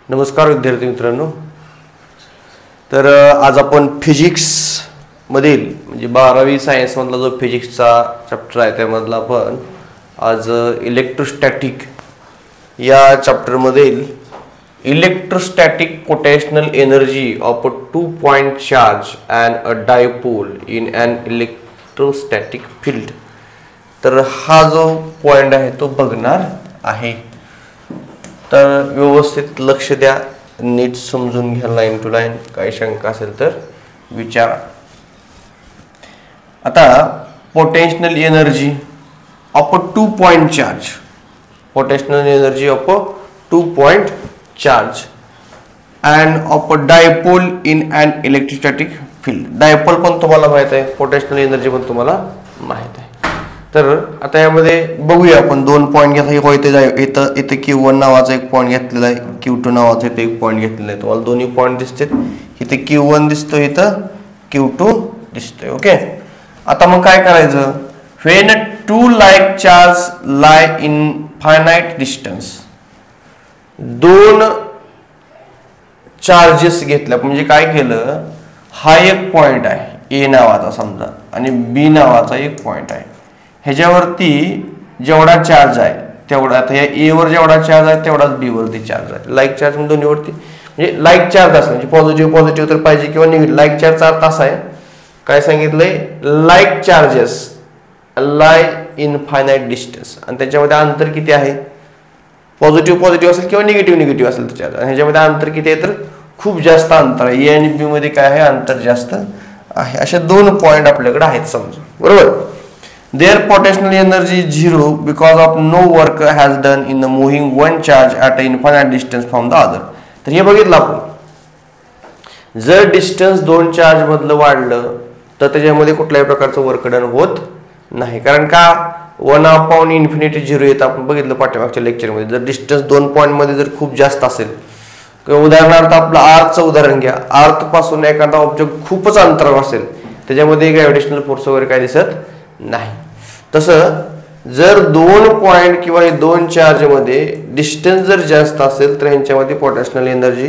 नमस्कार विद्यार्थी मित्रांनो. तर आज आपण फिजिक्स मधील म्हणजे 12वी सायन्स मधला जो फिजिक्सचा चॅप्टर आहे त्यामधला आपण आज इलेक्ट्रोस्टॅटिक या चॅप्टर मधील electrostatic potential energy of a 2 point charge and a dipole in an electrostatic field तर हा जो पॉइंट आहे तो बघणार आहे. तर व्यवस्थित लक्ष द्या, नीट समजून घ्या लाईन टू लाईन. काही शंका असेल तर विचारा. आता potential energy of a 2 point charge, potential energy of a 2 point charge and of a dipole in an electrostatic field. Dipole पण तुम्हाला माहित आहे, पोटेन्शियल एनर्जी पण तुम्हाला माहित आहे. तर आता यामध्ये बघूया आपण दोन पॉइंट घेतला. इथे Q1 नावाचा एक पॉइंट घेतलेला आहे, Q2 नावाचा इथे एक पॉइंट घेतलेला आहे. तुम्हाला दोन्ही पॉइंट दिसतात. इथे Q1 दिसतो, इथं Q2 दिसतोय. ओके. आता मग काय करायचं, when two like charge lie in finite distance, दोन चार्जेस घेतल्या म्हणजे काय केलं, हा एक पॉइंट आहे A नावाचा समजा आणि B नावाचा एक पॉइंट आहे. ह्याच्यावरती जेवढा चार्ज आहे तेवढा, आता या A वर जेवढा चार्ज आहे तेवढाच B वरती चार्ज आहे. लाईक चार्ज दोन्हीवरती म्हणजे लाईक चार्ज असं म्हणजे पॉझिटिव्ह तर पाहिजे किंवा निगेटिव्ह. लाईक चार्जचा अर्थ असा आहे, काय सांगितलंय, like charges lie in finite distance आणि त्याच्यामध्ये अंतर किती आहे, पॉझिटिव्ह असेल किंवा निगेटिव्ह असेल तर चार्ज. आणि ह्याच्यामध्ये अंतर किती आहे तर खूप जास्त अंतर आहे. A आणि B मध्ये काय आहे, अंतर जास्त आहे. असे दोन पॉइंट आपल्याकडे आहेत समजा, बरोबर. Their potential energy is zero because of no work has done in the moving one charge at an infinite distance from the other. तर हे बघितलं आपण, जर डिस्टन्स दोन चार्ज मधलं वाढलं तर त्याच्यामध्ये कुठल्याही प्रकारचं वर्क डन होत नाही. कारण का, 1/∞ 0 येतं. आपण बघितलं पाठीमागच्या लेक्चरमध्ये. जर डिस्टन्स दोन पॉइंट मध्ये जर खूप जास्त असेल, किंवा उदाहरणार्थ आपलं आर्थचं उदाहरण घ्या, आर्थ पासून एखादा ऑब्जेक्ट खूपच अंतरावर असेल, त्याच्यामध्ये ग्रॅव्हिटेशनल फोर्स वगैरे काय दिसत नाही. तसं जर दोन पॉइंट किंवा दोन चार्ज मध्ये डिस्टन्स जर जास्त असेल तर ह्यांच्यामध्ये पोटेन्शियल एनर्जी,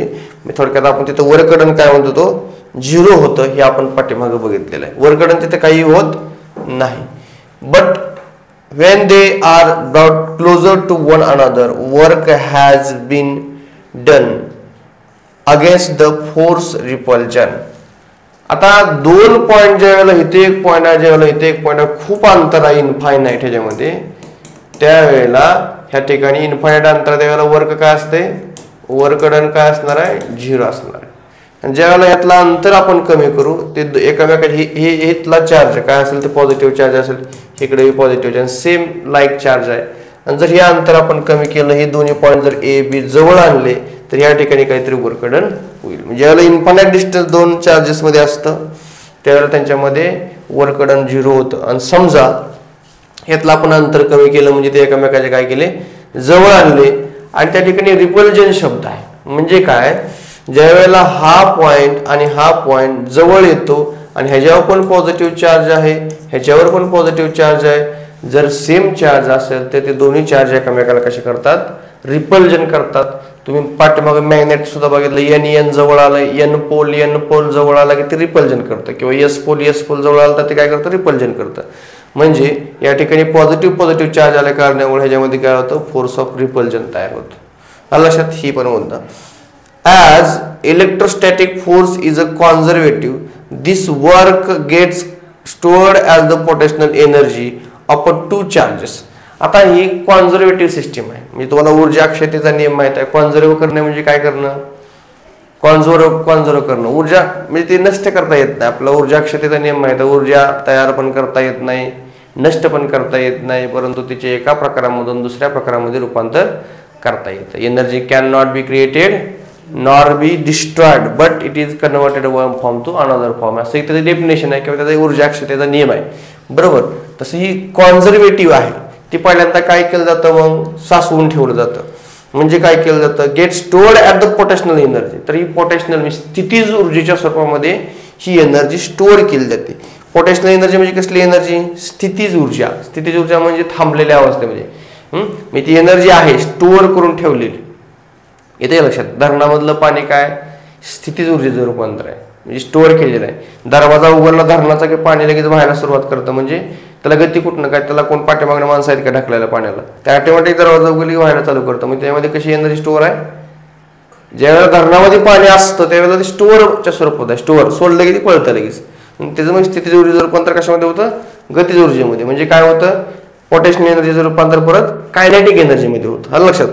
थोडक्यात आपण तिथं वर्क डन काय म्हणतो तो 0 होतं. हे आपण पाठीमागे बघितलेलं आहे. वर्क डन तिथे काही होत नाही. But when they are brought closer to one another, work has been done against the force repulsion. आता दोन पॉइंट ज्या वेळेला इथे एक पॉइंट आहे, ज्या वेळेला इथे एक पॉइंट आहे, खूप अंतर आहे इनफायनाइट ह्याच्यामध्ये, त्यावेळेला ह्या ठिकाणी इनफायनाइट अंतर त्यावेळेला वर्क काय असते, वर्क डन काय असणार आहे, 0 असणार आहे. आणि ज्या वेळेला यातला अंतर आपण कमी करू, ते एकामेकाचे हेतला चार्ज काय असेल ते पॉझिटिव्ह चार्ज असेल, इकडे positive charge, same like charge आहे. आणि जर हे अंतर आपण कमी केलं, हे दोन्ही पॉइंट जर A B जवळ आणले तर या ठिकाणी काहीतरी वर्क डन होईल. म्हणजे याला इन्फायनाइट डिस्टन्स दोन चार्जेस मध्ये असतं त्यावेळेला त्यांच्यामध्ये वर्क डन 0 होतं. आणि समजा यातलं आपण अंतर कमी केलं म्हणजे ते एकामेकाचे काय केले, जवळ आणले. आणि त्या ठिकाणी रिपल्जन शब्द आहे. म्हणजे काय, ज्या वेळेला हा पॉइंट आणि हा पॉइंट जवळ येतो आणि ह्याच्यावर पण पॉझिटिव्ह चार्ज आहे, ह्याच्यावर पण पॉझिटिव्ह चार्ज आहे, जर सेम चार्ज असेल तर ते दोन्ही चार्ज एकामेकाला कसे करतात, रिपल्जन करतात. तुम्ही पाठीमागे मॅग्नेट सुद्धा बघितलं, N जवळ आलं, N पोल जवळ आला की ते रिपल्जन करतं, किंवा S पोल जवळ आलं तर ते काय करतं, रिपल्जन करतं. म्हणजे या ठिकाणी पॉझिटिव्ह चार्ज आल्या कारणामुळे ह्याच्यामध्ये काय होतं, फोर्स ऑफ रिपल्जन तयार होतं. लक्षात ही पण मुद्दा. As electrostatic force is a conservative, this work gets stored as the potential energy of a 2 charges. आता ही कॉन्झर्वेटिव्ह सिस्टीम आहे. म्हणजे तुम्हाला ऊर्जा अक्षयतेचा नियम माहित आहे. कॉन्झर्व करणे म्हणजे काय करणं, कॉन्झर्व करणं. ऊर्जा म्हणजे ती नष्ट करता येत नाही. आपला ऊर्जा अक्षयतेचा नियम माहित आहे. ऊर्जा तयार पण करता येत नाही, नष्ट पण करता येत नाही, परंतु तिचे एका प्रकारामधून दुसऱ्या प्रकारामध्ये रूपांतर करता येतं. Energy can not be created nor be destroyed but it is converted one form to another form, असं त्याचं डेफिनेशन आहे किंवा त्याचा ऊर्जा अक्षयतेचा नियम आहे, बरोबर. तसं ही कॉन्झर्वेटिव्ह आहे. ती पहिल्यांदा काय केलं जातं, मग साचवून ठेवलं जातं. म्हणजे काय केलं जातं, get stored at the potential energy. तर ही पोटेन्शियल स्थितीज ऊर्जेच्या स्वरूपामध्ये ही एनर्जी स्टोअर केली जाते. पोटेन्शियल एनर्जी म्हणजे कसली एनर्जी, स्थितीज ऊर्जा म्हणजे थांबलेल्या अवस्थेमध्ये. ती एनर्जी आहे स्टोअर करून ठेवलेली. येते लक्षात. धरणामधलं पाणी काय स्थितीज ऊर्जेचं रूपांतर आहे, म्हणजे स्टोअर केलेलं आहे. दरवाजा उघडला धरणाचा की पाणी लगेच व्हायला सुरुवात करतं, म्हणजे त्याला गती कुठनं काय, त्याला कोण पाठीमागणं माणसं आहेत का ढकलायला पाण्याला, त्या ऑटोमॅटिक दरवाजा उघडली व्हायला चालू करतं. म्हणजे त्यामध्ये कशी एनर्जी स्टोअर आहे, ज्यावेळेला धरणामध्ये पाणी असतं त्यावेळेला ते स्टोअरच्या स्वरूपात आहे. स्टोअर सोडलं की ते पळतं लगेच. त्याचं मग स्थितीज ऊर्जेचं रूपांतर कशामध्ये होतं, गतीज ऊर्जेमध्ये. म्हणजे काय होतं, पोटेन्शियल एनर्जीचं रूपांतर परत कायनेटिक एनर्जीमध्ये होतं. आलं लक्षात.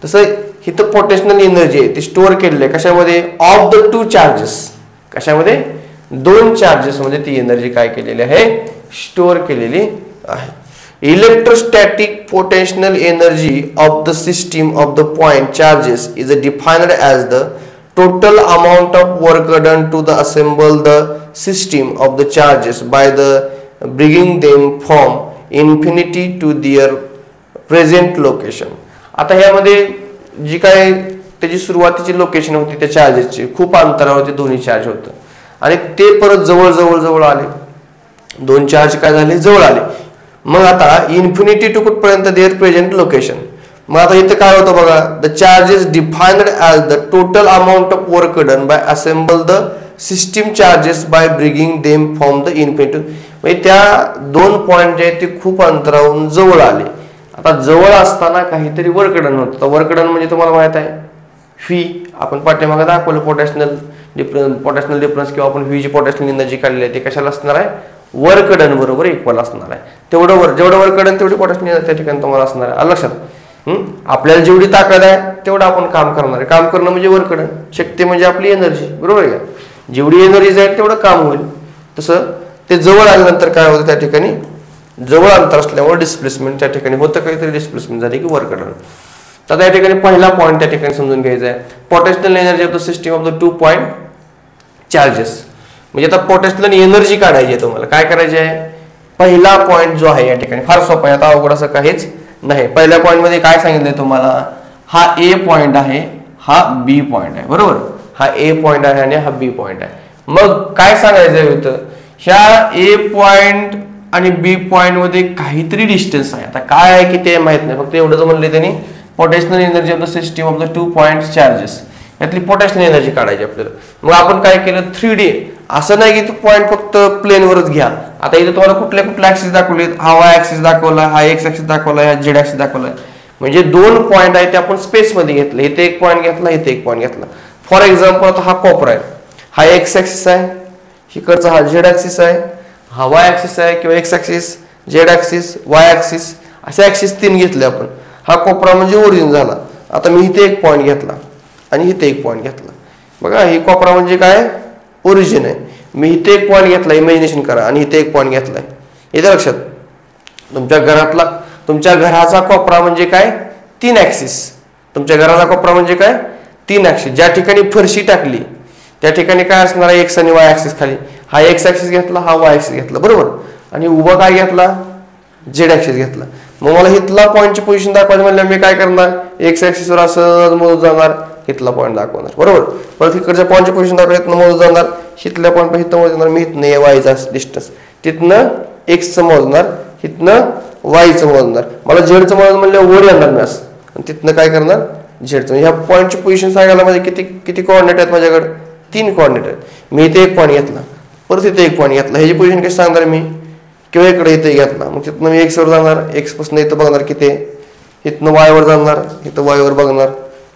तसं इथं पोटेन्शियल एनर्जी आहे ती स्टोअर केलेली आहे कशामध्ये, ऑफ द टू चार्जेस. कशामध्ये, दोन चार्जेस मध्ये ती एनर्जी काय केलेली आहे, स्टोअर केलेली आहे. Electrostatic potential energy of the system of the point charges is defined as the total amount of work done to the assemble the system of the charges by the bringing them from infinity to their present location. आता ह्यामध्ये जी काय त्याची सुरुवातीची location होती त्या चार्जेसची खूप अंतरावरती दोन्ही चार्ज होतं आणि ते परत जवळ जवळ जवळ आले. दोन चार्ज काय झाले, जवळ आले. मग आता इन्फिनिटी टू कुठपर्यंत देअर प्रेझेंट लोकेशन. मग आता इथं काय होतं बघा, the charges defined as the total amount of work done by assemble the system charges by bringing them from the infinity. म्हणजे त्या दोन पॉईंट जे आहेत ते खूप अंतरावरून जवळ आले. आता जवळ असताना काहीतरी वर्क डन होतं. वर्क डन म्हणजे तुम्हाला माहित आहे फी, आपण पाठीमागे दाखवलं पोटेन्शियल डिफरन्स किंवा आपण व्ही जी पोटेन्शियल एनर्जी काढलेली आहे ते कशाला असणार आहे, वर्क डन बरोबर इक्वल असणार आहे. जेवढं वर्क डन तेवढी पोटेन्शियल एनर्जी त्या ठिकाणी तुम्हाला असणार आहे. लक्षात. आपल्याला जेवढी ताकद आहे तेवढं आपण काम करणार आहे. काम करणं म्हणजे वर्क डन, शक्ती म्हणजे आपली एनर्जी, बरोबर आहे का. जेवढी एनर्जी जाईल तेवढं काम होईल. तसं ते जवळ आल्यानंतर काय होतं, त्या ठिकाणी जवळ अंतर असल्यामुळे डिस्प्लेसमेंट त्या ठिकाणी होतं, काहीतरी डिस्प्लेसमेंट झाली की वर्क डन. तर त्या ठिकाणी पहिला पॉईंट त्या ठिकाणी समजून घ्यायचा आहे, potential energy of the system of the two point charges. म्हणजे आता पोटेन्शियल एनर्जी काढायची आहे तुम्हाला. काय करायचे आहे, पहिला पॉईंट जो आहे या ठिकाणी फार सोपा आहे, आता अवघड असं काहीच नाही. पहिल्या पॉईंट मध्ये काय सांगितलंय तुम्हाला, हा ए पॉईंट आहे, हा बी पॉईंट आहे, बरोबर. हा ए पॉईंट आहे आणि हा बी पॉईंट आहे. मग काय सांगायचं होतं, ह्या ए पॉईंट आणि बी पॉईंट मध्ये काहीतरी डिस्टन्स आहे. आता काय आहे की ते माहित नाही, फक्त एवढंच म्हणले त्यांनी, potential energy of the system of the two point charges, यातली पोटेन्शियल एनर्जी काढायची आपल्याला. मग आपण काय केलं, 3D. असं नाही की तो पॉईंट फक्त प्लेनवरच घ्या. आता इथे तुम्हाला कुठल्या कुठल्या ऍक्सिस दाखवले, हा वाय ऍक्सिस दाखवला, हा एक्स ऍक्सिस दाखवला, हा झेड ऍक्सिस दाखवला. म्हणजे दोन पॉईंट आहे ते आपण स्पेस मध्ये घेतले. इथे एक पॉईंट घेतला, इथे एक पॉईंट घेतला. फॉर एक्झाम्पल आता हा कोपरा आहे, हा एक्स ऍक्सिस आहे, इकडचा हा झेड ऍक्सिस आहे, हा वाय ऍक्सिस आहे किंवा x axis, Z axis, Y axis, असे ऍक्सिस 3 घेतले आपण. हा कोपरा म्हणजे ओरिजिन झाला. आता मी इथे एक पॉईंट घेतला आणि इथे एक पॉईंट घेतला. बघा ही कोपरा म्हणजे काय, ओरिजिन आहे. मी इथे एक पॉईंट घेतला, इमॅजिनेशन करा, आणि इथे एक पॉईंट घेतलाय. इथे लक्षात, तुमच्या घराचा कोपरा म्हणजे काय, 3 ऍक्सिस. तुमच्या घराचा कोपरा म्हणजे काय, 3 ऍक्सिस. ज्या ठिकाणी फरशी टाकली त्या ठिकाणी काय असणार आहे, एक्स आणि वाय ऍक्सिस खाली. हा एक्स ऍक्सिस घेतला, हा वाय ऍक्सिस घेतला, बरोबर. आणि उभा काय घेतला, झेड ऍक्सिस घेतला. मग मला इथला पॉईंटची पोझिशन दाखवायची म्हणजे मी काय करणार, एक्स ऍक्सिसवर असं मोजून जाणार, इथला पॉईंट दाखवणार, बरोबर. परत इकडच्या पॉईंटची पोझिशन दाखवत मोजून जाणार, इथल्या पॉईंट पण इथं मोजणार. मी इथनं वायचा डिस्टन्स, तिथनं एक्सचं मोजणार, इथनं वायचं मोजणार. मला झेडचं मोजून म्हणलं वर येणार मी असं, आणि तिथनं काय करणार, झेडचं. ह्या पॉईंटची पोझिशन सांगायला म्हणजे किती कोऑर्डिनेट आहेत माझ्याकडे, 3 कोऑर्डिनेट आहेत. मी इथे एक पॉईंट घेतला, परत इथे एक पॉईंट घेतला. ह्याची पोझिशन कशी सांगणार मी, किंवा इकडे इथे घेतला. मग तिथनं मी एक्सवर जाणार, एक्स पासून इथं बघणार किती, इथनं वायवर जाणार, इथं वायवर बघणार.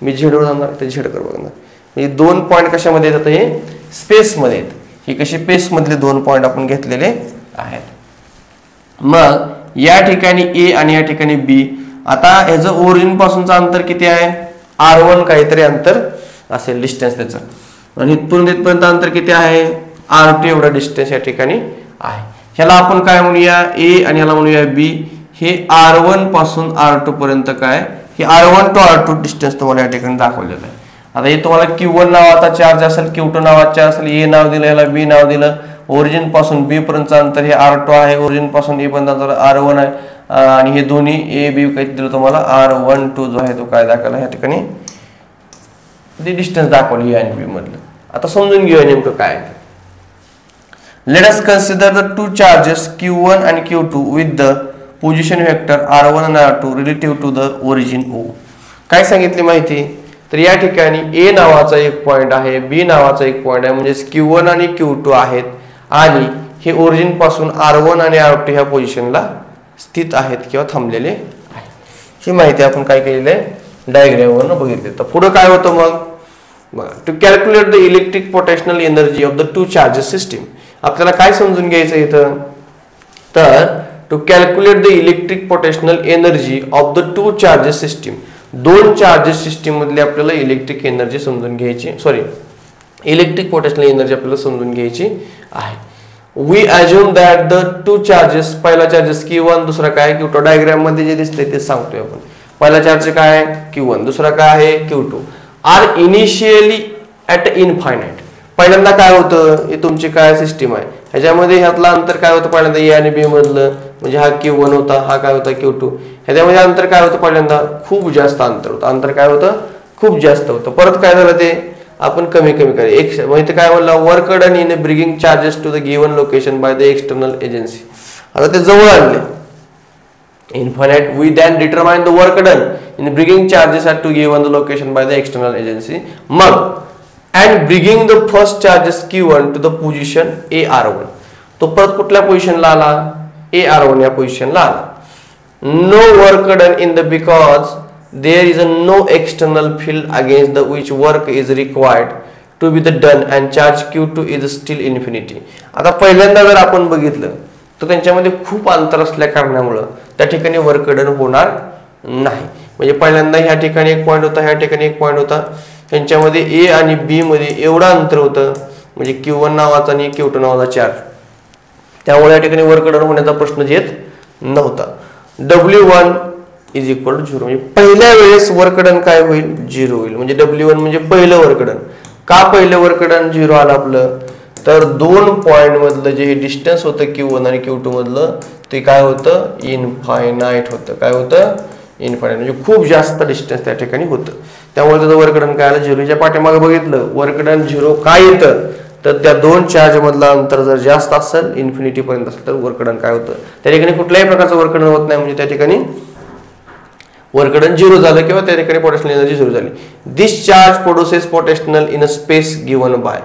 मी झेडवर जाणार, ते झेडवर बघणार. म्हणजे 2 पॉईंट कशामध्ये येतात, हे स्पेसमध्ये आहेत. ही कशी स्पेस मधले 2 पॉईंट आपण घेतलेले आहेत. मग या ठिकाणी ए आणि या ठिकाणी बी. आता ह्याचं ओरिजिन पासूनचं अंतर किती आहे, R1 काहीतरी अंतर असेल डिस्टन्स त्याचं. आणि इथपर्यंत इथपर्यंत अंतर किती आहे, R2 एवढा डिस्टन्स या ठिकाणी आहे. ह्याला आपण काय म्हणूया, ए आणि ह्याला म्हणूया बी. हे R1 पासून R2 पर्यंत काय, हे R1 to R2 डिस्टन्स तुम्हाला या ठिकाणी दाखवलेलं आहे. आता हे तुम्हाला Q1 नावाचा चार्ज असेल, Q2 नावाचा चार्ज असेल, ए नाव दिलं, याला बी नाव दिलं. ओरिजिन पासून बी पर्यंत अंतर हे R2 आहे, ओरिजिन पासून ए पर्यंत अंतर R1 आहे. आणि हे दोन्ही ए बी काही दिलं तुम्हाला, R12 जो आहे तो काय दाखवला या ठिकाणी, ती डिस्टन्स दाखवली ए आणि बी मधलं. आता समजून घेऊया नेमकं काय आहे. Let us consider the two charges Q1 and Q2 with the position vector R1 and R2 relative to the origin O. काय सांगितली माहिती, तर या ठिकाणी ए नावाचा एक पॉइंट आहे, बी नावाचा एक पॉइंट आहे, म्हणजे Q1 आणि Q2 आहेत आणि हे ओरिजिन पासून R1 आणि R2 ह्या पोझिशनला स्थित आहेत किंवा थांबलेले आहेत. ही माहिती आपण काय केलेली आहे डायग्रामवरून बघितली. तर पुढे काय होतं मग to calculate the electric potential energy of the two charges system. आपल्याला काय समजून घ्यायचं इथं, तर to calculate the electric potential energy of the two charges system, दोन चार्जेस सिस्टीम मधली आपल्याला इलेक्ट्रिक एनर्जी समजून घ्यायची, इलेक्ट्रिक पोटेन्शियल एनर्जी आपल्याला समजून घ्यायची आहे. We assume that the two charges, पहिला चार्जेस Q1, दुसरा काय Q2. डायग्राम मध्ये जे दिसतंय ते सांगतोय आपण. पहिला चार्ज काय आहे Q1, दुसरा काय आहे Q2, R initially at infinite. पहिल्यांदा काय होतं, हे तुमची काय सिस्टीम आहे, ह्याच्यामध्ये ह्यातलं अंतर काय होतं पहिल्यांदा ए आणि बी मधलं, म्हणजे हा Q1 होता, हा काय होता Q2. ह्याच्यामध्ये अंतर काय होतं पहिल्यांदा खूप जास्त अंतर होतं, अंतर काय होतं खूप जास्त होतं. परत काय झालं ते आपण कमी करा एक, म्हणजे काय म्हणलं work done in bringing charges to the given location by the external agency. आता ते जवळ आणले infinite. We then determine the work done in bringing charges at to given the location by the external agency. मग and bringing the first charges Q1 to the position AR1. तो परत कुठल्या पोझिशनला आला, AR1 या पोझिशनला आला. No work done in the because there is no external field against the which work is required to be done and charge Q2 is still infinity. आता पहिल्यांदा जर आपण बघितलं तर त्यांच्यामध्ये खूप अंतर असल्या कारणामुळे त्या ठिकाणी वर्क डन होणार नाही. म्हणजे पहिल्यांदा ह्या ठिकाणी एक पॉइंट होता, ह्या ठिकाणी एक पॉइंट होता, त्यांच्यामध्ये A आणि B मध्ये एवढा अंतर होतं, म्हणजे Q1 नावाचा आणि Q2 नावाचा चार्ज, त्यामुळे या ठिकाणी वर्क डन होण्याचा प्रश्न येत नव्हता. W1 इज इक्वल टू 0, म्हणजे पहिल्या वेळेस वर्क डन काय होईल 0 होईल. म्हणजे W1 म्हणजे पहिलं वर्क डन. का पहिलं वर्क डन 0 आलं आपलं, तर दोन पॉइंट मधलं जे हे डिस्टन्स होतं Q1 आणि Q2 मधलं ते काय होतं इनफायनाइट होतं. काय होतं इनफायनाइट, म्हणजे खूप जास्त डिस्टन्स त्या ठिकाणी होतं, त्यामुळे त्याचं वर्क डन काय आलं 0. च्या पाठीमागे बघितलं वर्क डन 0 काय येतं, तर त्या दोन चार्ज मधला अंतर जर जास्त असेल इन्फिनिटी पर्यंत असेल तर वर्क डन काय होतं त्या ठिकाणी कुठल्याही प्रकारचं वर्क डन होत नाही, म्हणजे त्या ठिकाणी वर्क डन 0 झालं किंवा त्या ठिकाणी पोटेन्शियल एनर्जी 0 झाली. This charge produces potential in a space given by.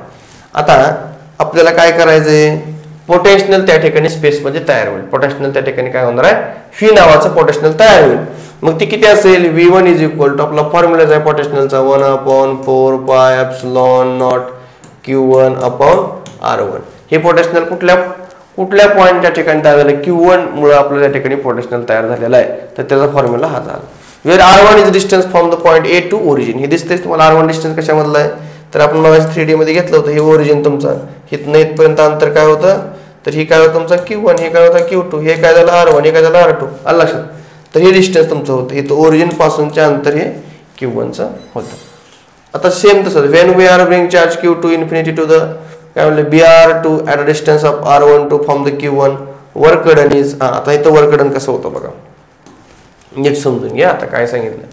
आता आपल्याला काय करायचंय, पोटेन्शियल त्या ठिकाणी स्पेस मध्ये तयार होईल. पोटेन्शियल त्या ठिकाणी काय होणार आहे V नावाचं पोटेन्शियल तयार होईल. मग ती किती असेल, V1 इज इक्वल टू आपला फॉर्म्युला आहे पोटेन्शियलचा 1/4 pi epsilon not Q1 upon R1. हे पोटेन्शियल कुठल्या पॉइंटच्या ठिकाणी तयार झालं, Q1 मुळे आपल्याला त्या ठिकाणी पोटेन्शियल तयार झालेला आहे, तर त्याचा फॉर्म्युला हा झाला. Where R1 is distance from the point A to origin. हे दिसतंय तुम्हाला R1 डिस्टन्स कशामधला आहे, तर आपण मग 3D मध्ये घेतलं होतं. हे ओरिजिन तुमचा, इथनं इथपर्यंत अंतर काय होतं, तर हे काय होतं तुमचा Q1, हे काय होतं Q2, हे काय झालं R1, हे काय झालं R2. आलं लक्षात. तर हे डिस्टन्स तुमचं होतं, इथं ओरिजिन पासूनचे अंतर हे Q1चं होतं. आता सेम तसंच when we are bring charge Q2 infinity to the काय म्हणलं BR2 at a distance of R1 to from the Q1 work done is. आता इथं वर्क डन कसं होतं बघा, नीट समजून घ्या. आता काय सांगितलं,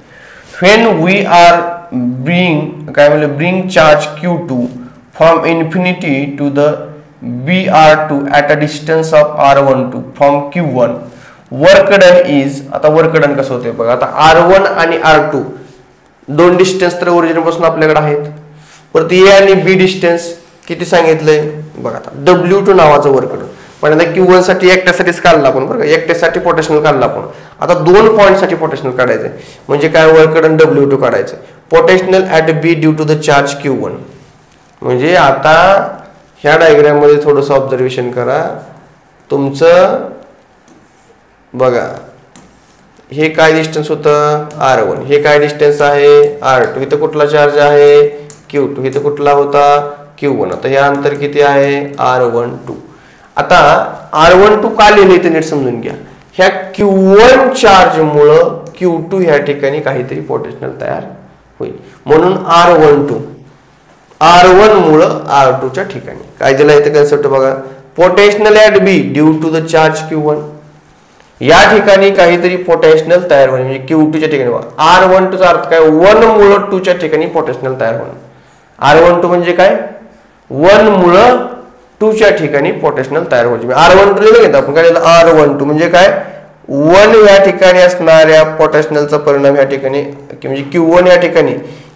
when we are bring charge Q2 from infinity to the BR2 at a distance of R12 from Q1 work done is. आता वर्क डन कसं होते बघा, आता R1 आणि R2 दोन डिस्टन्स तर ओरिजिन पासून आपल्याकडे आहेत, परत A आणि B डिस्टन्स किती सांगितलंय बघा. आता W2 नावाचं वर्क डन पण Q1 साठी एकट्यासाठीच काढला आपण बरं का, एकट्यासाठी पोटेन्शियल काढला आपण. आता दोन पॉइंट साठी पोटेन्शियल काढायचं, म्हणजे काय वर्क डन W2 काढायचं. Potential at B due to the charge Q1. म्हणजे आता ह्या डायग्राम मध्ये थोडंसं ऑब्झर्वेशन करा तुमचं बघा. हे काय डिस्टन्स होतं R1, हे काय डिस्टन्स आहे R2, इथं कुठला चार्ज आहे Q2, इथं कुठला होता Q1. आता हे अंतर किती आहे R12. आता R12 का लिहिले ते नीट समजून घ्या. ह्या Q1 चार्ज मुळे Q2 ह्या ठिकाणी काहीतरी पोटेन्शियल तयार होईल, म्हणून R1 मुळे R2 च्या ठिकाणी काय दिलं इथे कन्सेप्ट बघा. Potential at B due to the charge Q1. या ठिकाणी काहीतरी पोटेन्शियल तयार होईल, म्हणजे Q2 च्या ठिकाणी R12 चा अर्थ काय 1 मुळे 2 च्या ठिकाणी पोटेन्शियल तयार होणार. R12 म्हणजे काय 1 मुळे 2 च्या ठिकाणी पोटेन्शियल तयार होईल. R12 लिहिलं घेतो आपण, काय R12 म्हणजे काय 1 या ठिकाणी असणाऱ्या पोटेन्शियलचा परिणाम या ठिकाणी, म्हणजे Q1 या ठिकाणी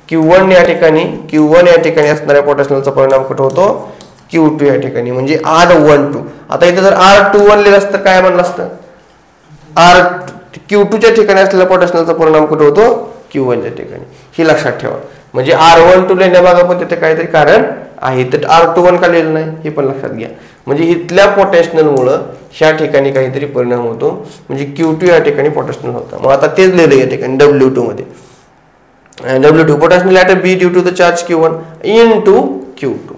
Q1 या ठिकाणी असणाऱ्या पोटेन्शियलचा परिणाम कुठे होतो Q2 या ठिकाणी, म्हणजे R12. आता इथे जर R21 लिहिलं असतं काय म्हणलं असतं, Q2 च्या ठिकाणी असलेल्या पोटेन्शियलचा परिणाम कुठे होतो Q1 च्या ठिकाणी. हे लक्षात ठेवा. म्हणजे R12 लिहिण्यामागे पण तिथे काहीतरी कारण आहे, तर R21 का लिहिलं नाही हे पण लक्षात घ्या. म्हणजे इथल्या पोटेन्शियलमुळे ह्या ठिकाणी काहीतरी परिणाम होतो, म्हणजे Q2 या ठिकाणी पोटेन्शियल होतं. मग आता तेच लिहिलं या ठिकाणी W2 मध्ये. W2 potential at B due to the charge Q1 into Q2.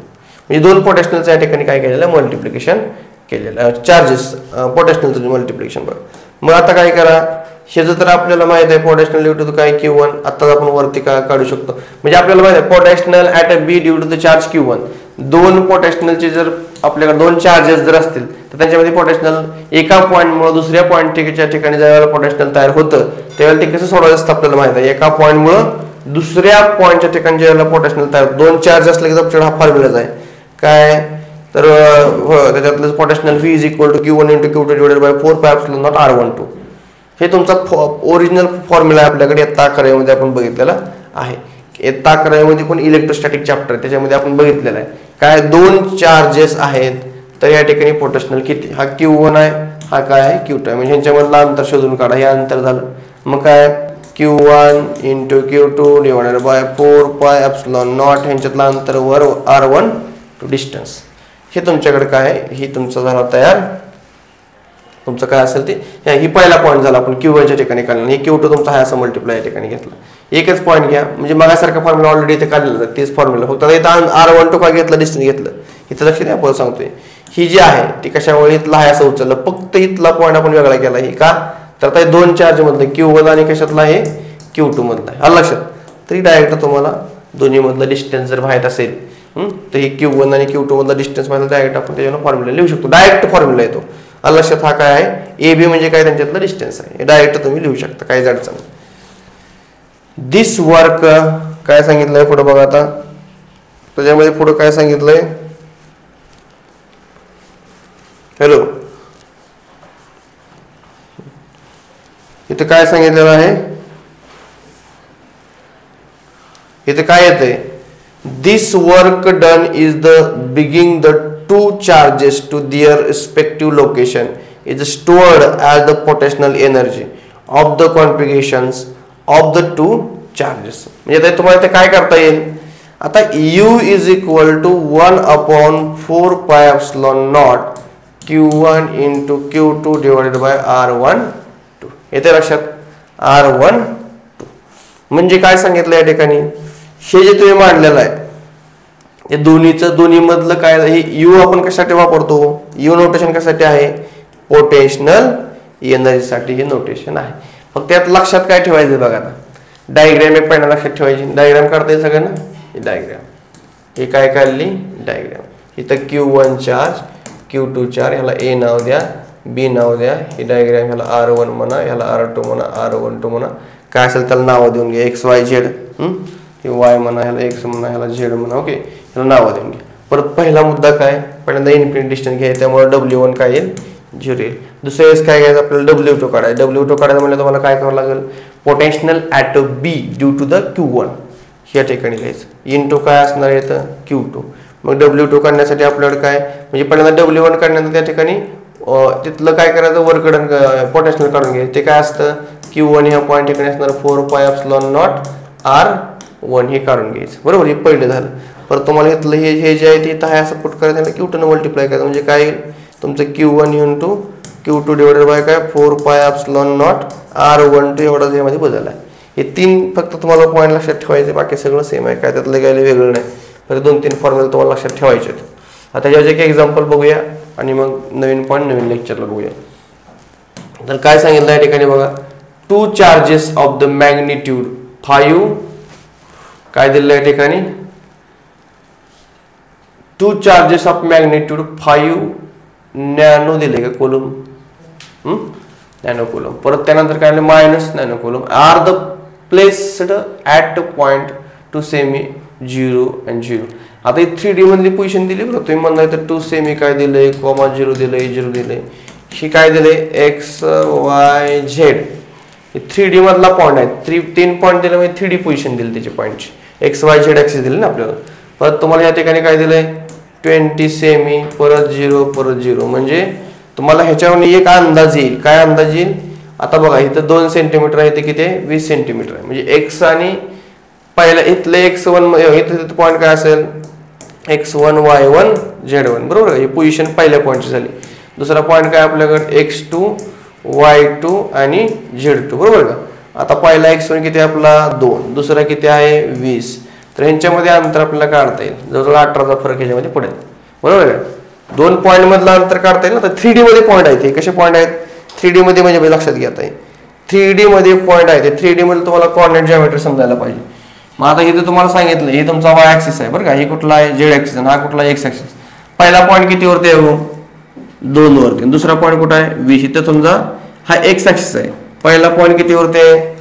म्हणजे दोन पोटेन्शियलच्या या ठिकाणी काय केलेलं मल्टिप्लिकेशन केलेलं, चार्जेस पोटेन्शियलचं मल्टिप्लिकेशन. बघा मग आता काय करा, हे तर आपल्याला माहित आहे पोटेन्शियल ड्यू टू काय Q1. आता आपण वरती काय काढू शकतो, म्हणजे आपल्याला माहित आहे potential at B due to the charge Q1. दोन पोटेन्शियलचे जर आपल्याकडे दोन चार्जेस जर असतील तर त्यांच्यामध्ये पोटेन्शियल एका पॉईंटमुळे दुसऱ्या पॉईंटच्या ठिकाणी ज्यावेळेला पोटेन्शियल तयार होतं त्यावेळेला ते कसं सोडवायचं असतं आपल्याला माहित आहे. एका पॉईंटमुळे दुसऱ्या पॉईंटच्या ठिकाणी ज्यावेळेला पोटेन्शियल तयार, दोन चार्ज असले की आपल्याला हा फॉर्म्युलाच आहे काय, तर त्याच्यातलं potential V is equal to Q1 into Q2 divided by 4 pi epsilon not R12. हे तुमचा ओरिजिनल फॉर्म्युला आपल्याकडे इयत्ता 11मध्ये आपण बघितलेला आहे. इयत्ता 11मध्ये पण इलेक्ट्रोस्टॅटिक चॅप्टर त्याच्यामध्ये आपण बघितलेला आहे. काय दोन चार्जेस आहेत तर या ठिकाणी पोटेन्शियल किती, हा Q1 आहे, हा काय आहे Q2 आहे. म्हणजे ह्यांच्यामधलं अंतर शोधून काढा, हे अंतर झालं. मग काय Q1 into Q2 divided by 4 pi epsilon not, ह्यांच्यातलं अंतर वर R12 डिस्टन्स. हे तुमच्याकडे काय आहे, ही तुमचा झाला तयार. तुमचं काय असेल ते ही पहिला पॉईंट झाला आपण Q1 च्या ठिकाणी काढला, हे Q2 तुमचा हा असं मल्टिप्लाय या ठिकाणी घेतला. एकच पॉईंट घ्या, म्हणजे मागासारखा फॉर्म्युला ऑलरेडी इथे काढलेला आहे, तेच फॉर्म्युला, फक्त इथं R12 का घेतलं डिस्टन्स घेतलं. इथं लक्ष द्या, आपण सांगतोय ही जी आहे ती कशामुळे इथला आहे असं उचललं, फक्त इथला पॉईंट आपण वेगळा केला. ही का, तर आता दोन चार्ज मधलं Q1 आणि कशातला आहे Q2 मधला आहे. आलं लक्षात. तरी डायरेक्ट तुम्हाला दोन्ही मधलं डिस्टन्स जर माहित असेल तर हे Q1 आणि Q2 मधला डिस्टन्स माहिती डायरेक्ट आपण त्याच्यावर फॉर्म्युला लिहू शकतो. डायरेक्ट फॉर्म्युला येतो. आलं लक्षात. हा काय आहे AB म्हणजे काय त्यांच्यातलं डिस्टन्स आहे, डायरेक्ट तुम्ही लिहू शकता, काहीच अडचण नाही. दिस वर्क काय सांगितलंय पुढे बघा. आता त्याच्यामध्ये पुढे काय सांगितलंय, हॅलो इथे काय सांगितलेलं आहे, इथे काय येतंय, this work done is the bringing the two charges to their respective location is stored as the potential energy of the configurations of the two charges. म्हणजे आता तुम्हाला ते काय करता येईल, आता U is equal to 1/4 pi epsilon naught Q1 into Q2 divided by R12. येते लक्षात, R12 म्हणजे काय सांगितलं या ठिकाणी, हे जे तुम्ही मांडलेलं आहे हे दोन्ही मधलं काय, हे U आपण कशासाठी वापरतो, U नोटेशन कशासाठी आहे, पोटेन्शियल एनर्जीसाठी हे नोटेशन आहे. फक्त यात लक्षात काय ठेवायचं बघा. आता डायग्राम एक पहिला लक्षात ठेवायची, डायग्राम काढता येईल सगळ्यांना. ही डायग्राम हे काय काढली डायग्राम, इथं Q1 चार्ज Q2 चार्ज, ह्याला A नाव द्या, B नाव द्या. ही डायग्राम ह्याला R1 म्हणा, ह्याला R2 म्हणा, R12 म्हणा, काय असेल त्याला नाव देऊन घ्या. XYZ Y म्हणा, ह्याला X म्हणा, ह्याला Z म्हणा. ओके, ह्याला नाव देऊन घ्या. परत पहिला मुद्दा काय, पहिल्यांदा इन्फिनिट डिस्टन्स घ्या, त्यामुळे W1 काय येईल 0 येईल. दुसऱ्या वेळेस काय घ्यायचं आपल्याला W2 काढायचं. W2 काढायचं म्हणजे तुम्हाला काय करावं लागेल, potential at B due to the Q1 या ठिकाणी घ्यायचं, इंटू काय असणार येतं Q2. मग W2 काढण्यासाठी आपल्याकडे काय, म्हणजे पहिल्यांदा W1 काढण्याचं त्या ठिकाणी तिथलं काय करायचं, वरकडून पोटेन्शियल काढून घ्यायचं. ते काय असतं, Q1 ह्या पॉईंट ठिकाणी असणार 4 पाय एप्सिलॉन नॉट R1 हे काढून घ्यायचं. बरोबर, हे पहिलं झालं. परत तुम्हाला घेतलं हे जे आहे ते इथं आहे असं पुट करायचं, त्याला Q2 ने मल्टिप्लाय करायचं, म्हणजे काय येईल तुमचं Q1 into Q2 divided bye काय 4 पाय एप्सिलॉन नॉट R12 एवढा यामध्ये बदल आहे. हे तीन फक्त तुम्हाला पॉईंट लक्षात ठेवायचे, बाकी सगळं सेम आहे, काय त्यातलं काही वेगळं नाही. फक्त 2-3 फॉर्म्युला तुम्हाला लक्षात ठेवायचे आहेत. आता त्याच्यावर एक एक्झाम्पल बघूया आणि मग नवीन पॉईंट नवीन लेक्चरला बघूया. तर काय सांगितलं या ठिकाणी बघा, 2 चार्जेस ऑफ द मॅग्निट्यूड 5 काय दिलं या ठिकाणी, 2 चार्जेस ऑफ मॅग्निट्यूड 5 नॅनो दिले का कोलम, नॅनो कोलम. परत त्यानंतर काय minus nano coulomb are the placed at point two cm 0 and 0. आता 3D मधली पोझिशन दिली बरं, तुम्ही म्हणताय तर 2 सेमी काय दिलंय, कॉमा 0 दिलंय, 0 दिलंय, ही काय दिलंय X Y Z. 3D मधला पॉइंट आहे, 3 पॉइंट दिले म्हणजे 3D पोझिशन दिली त्याची पॉइंटची. एक्स वाय झेड ऍक्सिस दिले ना आपल्याला. परत तुम्हाला या ठिकाणी काय दिलंय 20 सेमी, परत 0 परत 0, म्हणजे तुम्हाला ह्याच्यावर एक अंदाज येईल. काय अंदाज येईल? आता बघा इथं 2 सेंटीमीटर आहे, ते किती आहे 20 सेंटीमीटर आहे. म्हणजे एक्स आणि पहिला इथलं x1 इथं पॉईंट काय असेल x1 y1 z1 बरोबर. ही पोझिशन पहिल्या पॉईंटची झाली. दुसरा पॉईंट काय आपल्याकडे x2 y2 आणि z2 बरोबर का. आता पहिला x1 किती आहे आपला 2, दुसरा किती आहे 20. तर ह्यांच्यामध्ये अंतर आपल्याला काढता येईल, जवळजवळ 18चा फरक ह्याच्यामध्ये पडेल बरोबर का. 2 पॉईंट मधलं अंतर काढता येईल ना. तर 3D मध्ये पॉईंट आहेत. हे कसे पॉईंट आहेत 3D मध्ये म्हणजे लक्षात घेता येईल. 3D मध्ये पॉईंट आहे, 3D मध्ये तुम्हाला कोऑर्डिनेट जॉमेट्री समजायला पाहिजे. मग आता इथे तुम्हाला सांगितलं हे तुमचा y ऍक्सिस आहे बरं का. हे कुठला आहे z ऍक्सिस आणि हा कुठला x ऍक्सिस. पहिला पॉईंट किती वरती आहे 2 वरती, दुसरा पॉईंट कुठं आहे 20. इथं तुमचा हा x ऍक्सिस आहे. पहिला पॉईंट किती वरती आहे.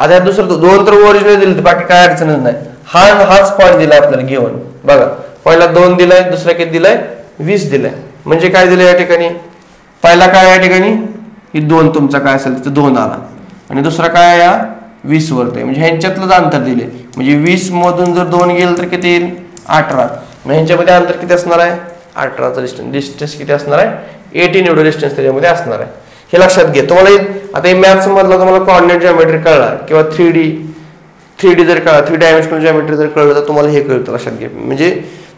आता दुसरं 2 तर ओरिजिनल दिले, बाकी काय अडचणच नाही. हाच पॉईंट दिलाय आपल्याला घेऊन बघा. पहिला 2 दिलाय, दुसरा किती दिलाय 20 दिलाय. म्हणजे काय दिलं या ठिकाणी पहिला काय या ठिकाणी ही 2 तुमचा काय असेल तिथं 2 आला आणि दुसरा काय या 20 वरती आहे. म्हणजे ह्यांच्यातलंच अंतर दिले. म्हणजे 20 मधून जर 2 गेलं तर किती येईल 18. मग ह्यांच्यामध्ये अंतर किती असणार आहे 18चा डिस्टन्स किती असणार आहे 18 एवढं डिस्टन्स त्याच्यामध्ये असणार आहे. हे लक्षात घ्या. तुम्हाला आता हे मॅथ्स मधला तुम्हाला कोऑर्डिनेट जॉमेट्री कळला किंवा 3D जर कळला, 3 डायमेन्शनल जॉमेट्री जर कळलं तर तुम्हाला हे कळतं लक्षात घ्या. म्हणजे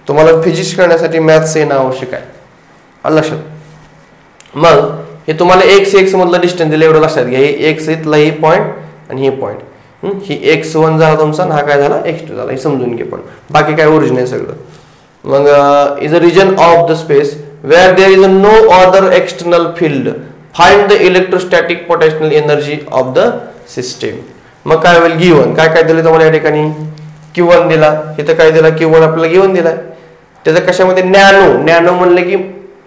तुम्हाला फिजिक्स करण्यासाठी मॅथ्स येणं आवश्यक आहे लक्षात. मग हे तुम्हाला x मधलं डिस्टन्स दिलं एवढं लक्षात घ्या. हे x इथला ही पॉईंट आणि हे पॉईंट, ही x1 झाला तुमचा आणि हा काय झाला x2 झाला. हे समजून घे. पण बाकी काय ओरिजिन आहे सगळं. मग is a region of the space where there is no other external field find the electrostatic potential energy of the system. मग काय होईल गिवन काय काय दिलं तुम्हाला या ठिकाणी Q1 दिला. इथं काय दिला Q1 आपल्याला गिवन दिलाय. त्याचं कशामध्ये नॅनो म्हणले की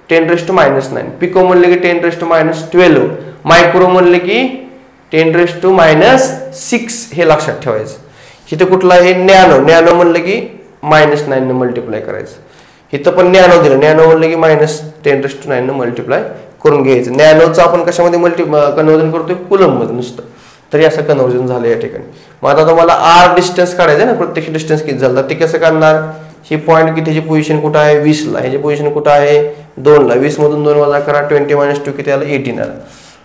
10⁻⁹, पिको म्हणले की 10⁻12, मायक्रो म्हणले की 10⁻�6. हे लक्षात ठेवायचं. इथं कुठला आहे नॅनो म्हणलं की -9 ने मल्टिप्लाय करायचं. इथं पण नॅनो दिलं, नॅनो म्हणलं की -10⁹ ने मल्टिप्लाय करून घ्यायचं. नॅनोचं आपण कशामध्ये कन्वर्जन करतोय कुलम मध्ये नुसतं, तरी असं कन्वर्जन झालं या ठिकाणी. मग आता तुम्हाला r डिस्टन्स काढायचं ना, प्रत्यक्ष डिस्टन्स किती झालं ते कसं काढणार. ही पॉईंट कितीची पोझिशन कुठं आहे 20 ला, ह्याची पोझिशन कुठं आहे 2 ला. 20 मधून 2 वजा करा 20 - 2 किती आलं 18 आलं.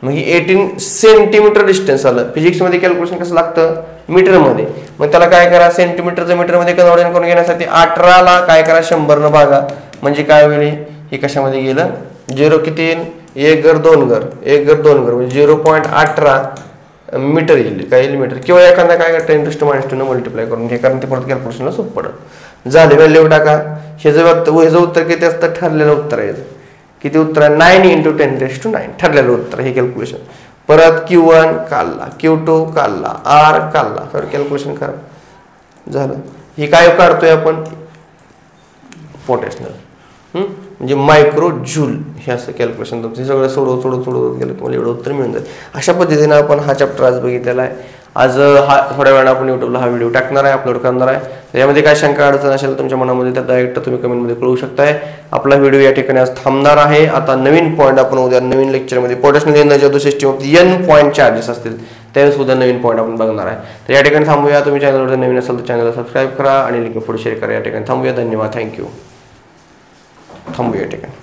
मग ही 18 सेंटीमीटर डिस्टन्स आलं. फिजिक्स मध्ये कॅल्क्युलेशन कसं लागतं मीटर मध्ये. मग त्याला काय करा सेंटीमीटरचं मीटर मध्ये कन्वर्जन करून घेण्यासाठी 18 ला काय करा 100 न भागा. म्हणजे काय होईल हे कशामध्ये गेलं 0 किती येईल 1 घर 2 घर 1 घर 2 घर म्हणजे 0.18 मीटर येईल. काय येईल मीटर. किंवा एखादा काय 10⁻² न मल्टिप्लाय करून घ्या, कारण ते परत कॅल्क्युलेशनला सोपं पडत. झाले व्हॅल्यू टाका. ह्याचं उत्तर किती असतं ठरलेलं उत्तर आहे. किती उत्तर आहे 9 × 10⁹ ठरलेलं उत्तर हे कॅल्क्युलेशन. परत Q1 काढला, Q2 काढला, R काढला, तर कॅल्क्युलेशन करा झालं. हे काय काढतोय आपण पोटेन्शियल म्हणजे मायक्रो जूल. हे असं कॅल्क्युलेशन तुमचं सगळं सोडवत गेलं तुम्हाला एवढं उत्तर मिळून जाईल. अशा पद्धतीने आपण हा चॅप्टर आज बघितलेला आहे. आज थोड्या वेळानं आपण युट्यूबला हा व्हिडिओ टाकणार आहे, अपलोड करणार आहे. त्यामध्ये काय शंका अडचण असेल तुमच्या मनामध्ये तर डायरेक्ट तुम्ही कमेंटमध्ये कळवू शकताय. आपला व्हिडिओ या ठिकाणी आज थांबणार आहे. आता नवीन पॉईंट आपण उद्या नवीन लेक्चरमध्ये potential energy of the system of n point charges असतील त्यावेळेस उद्या नवीन पॉईंट आपण बघणार आहे. तर या ठिकाणी थांबूया. तुम्ही चॅनलवर नवीन असाल तर चॅनलला सबस्क्राईब करा आणि लिंक पुढे शेअर करा. या ठिकाणी थांबूया. धन्यवाद. थँक्यू. थांबूया या ठिकाणी.